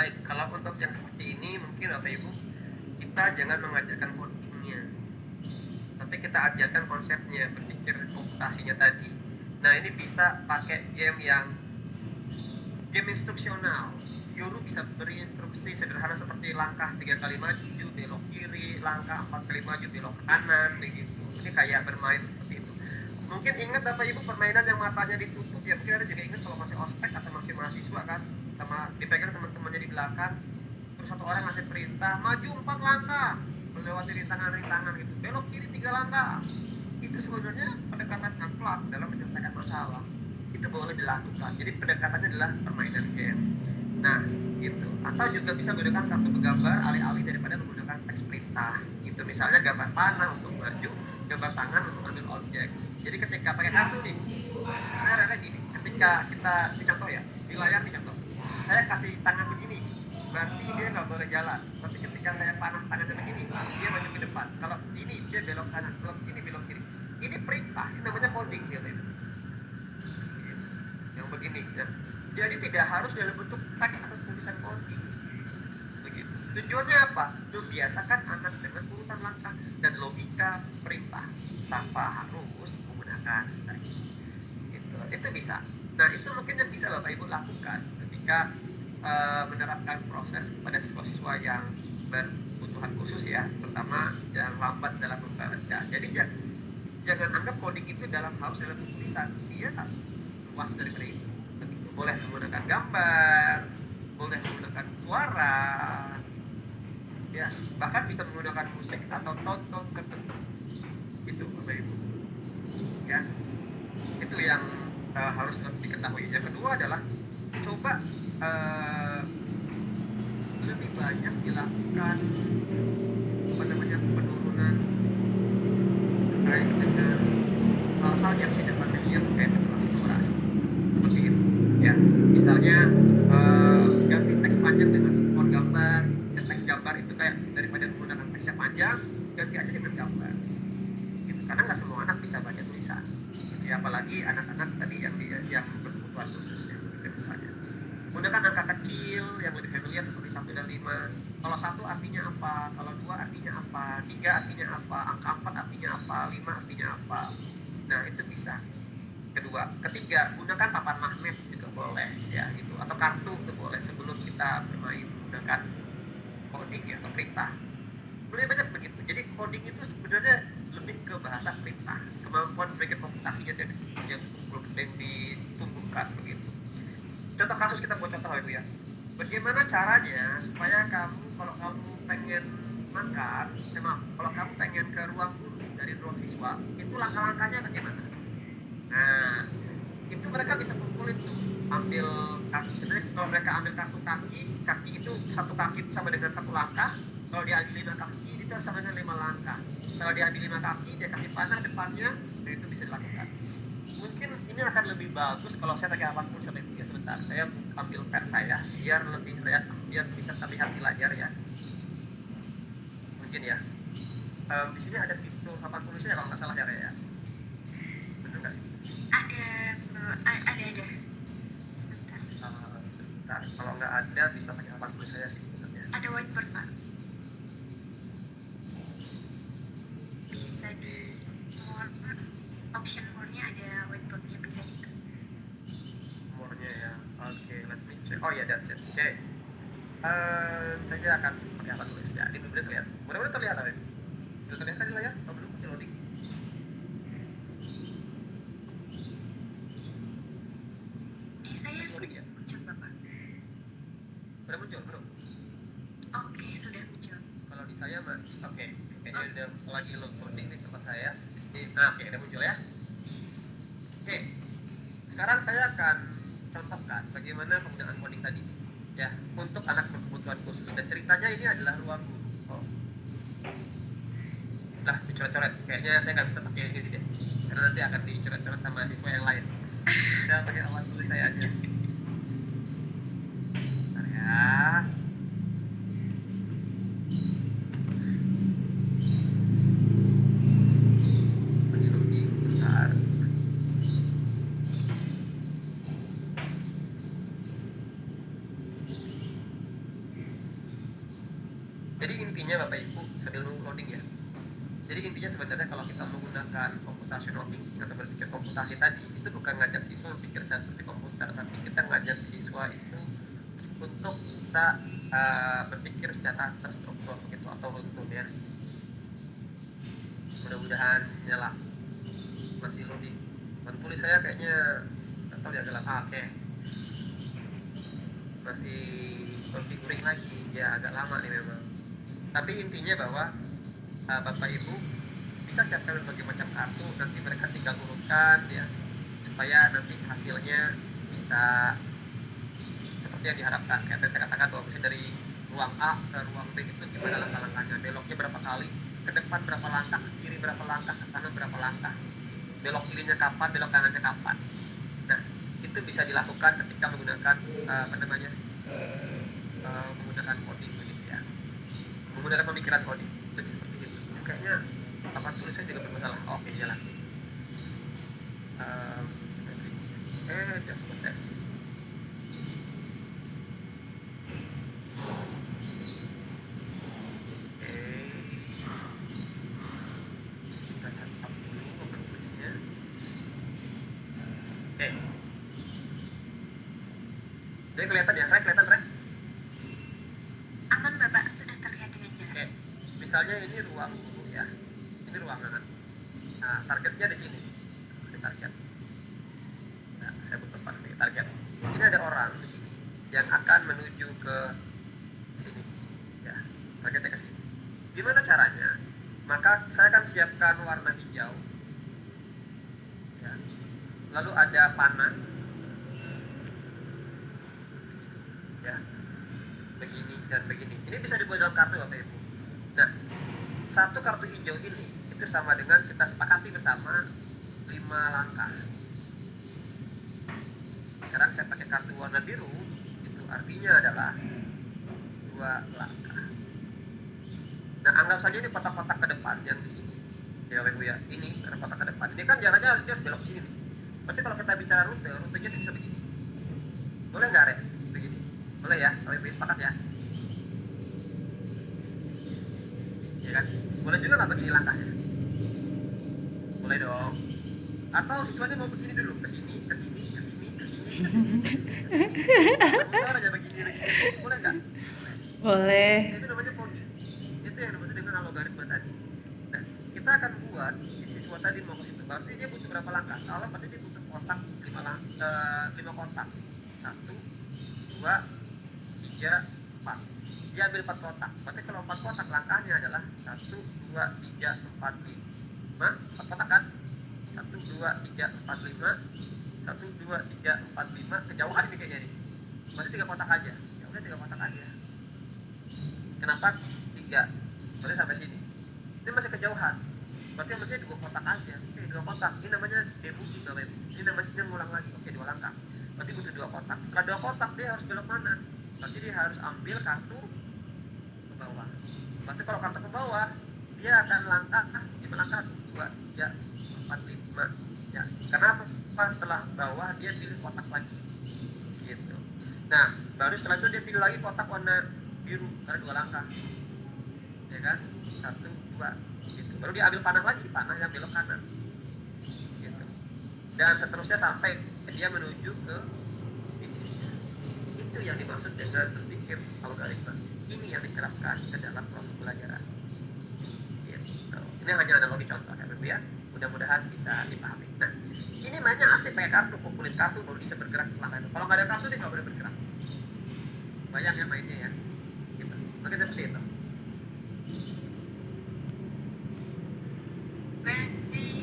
Baik, kalau untuk yang seperti ini mungkin Bapak Ibu kita jangan mengajarkan codingnya, tapi kita ajarkan konsepnya, berpikir komputasinya tadi. Nah ini bisa pakai game instruksional. Guru bisa beri instruksi sederhana seperti langkah 3 kali maju belok kiri, langkah 4 kali maju belok kanan, begitu. Ini kayak bermain seperti itu. Mungkin ingat Bapak Ibu permainan yang matanya ditutup ya, mungkin ada juga ingat kalau masih ospek atau masih mahasiswa kan, sama dipegang teman-temannya di belakang, terus satu orang ngasih perintah maju 4 langkah melewati rintangan-rintangan gitu, belok kiri 3 langkah. Itu sebenarnya pendekatan akhlak dalam menyelesaikan masalah, itu boleh dilakukan. Jadi pendekatannya adalah permainan game. Nah gitu, atau juga bisa menggunakan kartu bergambar alih-alih daripada menggunakan teks perintah gitu. Misalnya gambar panah untuk maju, gambar tangan untuk ambil objek. Jadi ketika pakai kartu nih, misalnya Rere gini, ketika kita di contoh ya, di layar nih contoh, saya kasih tangan begini, berarti dia nggak boleh jalan. Tapi ketika saya panah tangannya begini, dia maju ke depan. Kalau ini dia belok kanan, kalau ini belok kiri. Ini perintah, ini namanya coding dia. Yang begini ya. Jadi tidak harus dalam bentuk teks atau tulisan coding. Begitu. Tujuannya apa? Membiasakan anak dengan urutan langkah dan logika perintah tanpa harus menggunakan teks. Gitu. Itu bisa. Nah itu mungkin yang bisa Bapak Ibu lakukan ketika menerapkan proses pada siswa-siswa yang berkebutuhan khusus ya, terutama yang lambat dalam membaca. Jadi jangan anggap coding itu harus dalam tulisan, dia luas dari itu. Boleh menggunakan gambar, boleh menggunakan suara, ya bahkan bisa menggunakan musik atau tone tertentu. Itu Bapak Ibu. Ya, itu yang harus diketahui. Yang kedua adalah coba lebih banyak dilakukan penurunan terkait dengan hal-hal yang tidak familiar terkait dengan eksplorasi seperti itu ya. Misalnya ganti teks panjang dengan font gambar. Teks gambar itu kayak daripada menggunakan teks yang panjang, ganti aja dengan gambar gitu. Karena nggak semua anak bisa baca tulisan gitu, ya, apalagi anak-anak tadi yang berkebutuhan khusus ya, misalnya gunakan angka kecil yang lebih familiar seperti 1 dan 5. Kalau 1 artinya apa, kalau 2 artinya apa, 3 artinya apa, angka 4 artinya apa, 5 artinya apa. Nah itu bisa. Ketiga, gunakan papan magnet juga boleh ya gitu, atau kartu itu boleh sebelum kita bermain menggunakan coding ya, atau perintah. Lebih banyak begitu. Jadi coding itu sebenarnya lebih ke bahasa perintah, kemampuan berpikir komputasinya yang ditumbuhkan begitu. Contoh kasus, kita buat contoh itu ya. Bagaimana caranya supaya kalau kamu pengen makan, kalau kamu pengen ke ruang guru dari ruang siswa, itu langkah-langkahnya bagaimana? Nah, itu mereka bisa kumpulin tuh, ambil kaki. Misalnya kalau mereka ambil kaki itu satu kaki itu sama dengan 1 langkah. Kalau dia ambil 5 kaki itu sama dengan 5 langkah. Kalau dia ambil 5 kaki, dia kasih panah depannya, dan itu bisa dilakukan. Mungkin ini akan lebih bagus kalau saya pakai alat pulsa ya. Sebentar, saya ambil pen saya biar bisa terlihat di layar ya. Mungkin ya. Di sini ada fitur papan tulisnya kalau nggak salah ya. Benar nggak sih? Ada. Sebentar. Sebentar. Kalau nggak ada bisa pakai papan tulis saya sih sebenarnya. Ada whiteboard Pak. Bisa di option more-nya ada whiteboard-nya, bisa di More-nya ya. Oke, let me check. Oh ya, that's it. Oke. Saya akan pakai papan tulis ya. Ini benar terlihat. Mudah-mudahan terlihat apa? Sudah terlihat kan di layar? Oh belum, masih loading. saya Loading ya? muncul Bapak. Sudah muncul belum? Oke, sudah muncul. Kalau di saya masih oke. Kayaknya udah lagi loading di tempat saya. Oke, udah muncul ya. Oke. Sekarang saya akan contohkan bagaimana penggunaan coding tadi ya untuk anak berkebutuhan khusus, dan ceritanya ini adalah ruang guru. Lah dicoret-coret, kayaknya saya nggak bisa pakai ini deh, karena nanti akan dicoret-coret sama siswa yang lain. Sudah pakai alat tulis saya aja. Bentar ya. Lagi loading sebentar. Jadi intinya sebenarnya kalau kita menggunakan computational thinking atau berpikir komputasi tadi, itu bukan ngajak siswa berpikir seperti komputer, tapi kita ngajak siswa itu untuk bisa berpikir secara terstruktur gitu atau runtun ya. Mudah-mudahan nyala. Masih logik. Tulis saya kayaknya atau ya gelap. Oke. Masih configuring lagi ya, agak lama nih memang. Tapi intinya bahwa Bapak Ibu bisa siapkan berbagai macam kartu, nanti mereka tinggal urutkan ya, supaya nanti hasilnya bisa seperti yang diharapkan. Kayak tadi saya katakan bahwa misalnya dari ruang A ke ruang B itu gimana langkah-langkahnya, beloknya berapa kali, ke depan berapa langkah, ke kiri berapa langkah, ke kanan berapa langkah, belok kirinya kapan, belok kanannya kapan. Nah, itu bisa dilakukan ketika menggunakan menggunakan coding begitu ya, menggunakan pemikiran coding. Jadi seperti itu. Kayaknya papan tulisnya juga bermasalah. Oke, jalan. Dashboard text. Kita setup dulu papan tulisnya. Oke. Jadi kelihatan ya, kelihatan. Aman Bapak, sudah terlihat dengan jelas. Oke. Misalnya ini ruang guru ya, ini ruangan. Nah, targetnya di sini. Ini target. Nah, saya butuh target. Ini ada orang di sini yang akan menuju ke sini. Ya, targetnya ke sini. Gimana caranya? Maka saya akan siapkan warna hijau. Ya. Lalu ada panah. Ya. Begini dan begini. Ini bisa dibuat dalam kartu Bapak Ibu. Nah, satu kartu hijau ini itu sama dengan kita sepakati bersama 5 langkah. Sekarang saya pakai kartu warna biru, itu artinya adalah 2 langkah. Nah, anggap saja ini kotak-kotak ke depan yang di sini. Ya Bapak Ibu ya, ini ada kotak ke depan. Ini kan jalannya harus belok ke sini. Berarti kalau kita bicara rutenya bisa begini. Boleh nggak, Rek? Begini. Boleh ya, Bapak Ibu sepakat ya? Ya kan? Boleh juga nggak begini langkahnya? Boleh dong. Atau siswanya mau begini dulu, ke sini. Bentar aja begini. Boleh nggak? Boleh. Itu namanya coding. Itu yang dimaksud dengan algoritma tadi. Nah, kita akan buat si siswa tadi mau ke situ. Berarti dia butuh berapa langkah? Kalau berarti dia butuh kotak 5 kotak. 1, 2, 3, 4. Dia ambil 4 kotak. Berarti kalau 4 kotak langkahnya adalah 1, 2, 3, 4, 5. 4 kotak kan? 1, 2, 3, 4, 5. 1, 2, 3, 4, 5. Kejauhan ini kayaknya nih. Berarti 3 kotak aja. Ya udah 3 kotak aja. Kenapa 3? Berarti sampai sini. Ini masih kejauhan. Berarti masih 2 kotak aja. Oke, 2 kotak. Ini namanya debugging Bapak Ibu. Ini namanya ngulang lagi. Oke, 2 langkah. Berarti butuh 2 kotak. Setelah 2 kotak dia harus belok mana? Berarti dia harus ambil kartu ke bawah. Berarti kalau kartu ke bawah, dia akan langkah 5 langkah 2, 3, 4, 5. Ya, kenapa? Pas setelah bawah dia pilih kotak lagi. Gitu. Nah, baru setelah itu dia pilih lagi kotak warna biru karena 2 langkah. Ya kan? 1, 2 gitu. Baru dia ambil panah lagi, panah yang belok kanan. Gitu. Dan seterusnya sampai dia menuju ke finishnya. Itu yang dimaksud dengan berpikir algoritma. Ini yang diterapkan ke dalam proses pelajaran. Gitu. Ini hanya analogi contoh ya. Mudah-mudahan bisa dipahami. Nah, ini mainnya asik pakai kartu, kumpulin kartu baru bisa bergerak selama itu. Kalau nggak ada kartu dia nggak boleh bergerak. Bayang ya mainnya ya. Gitu. Oke, seperti itu.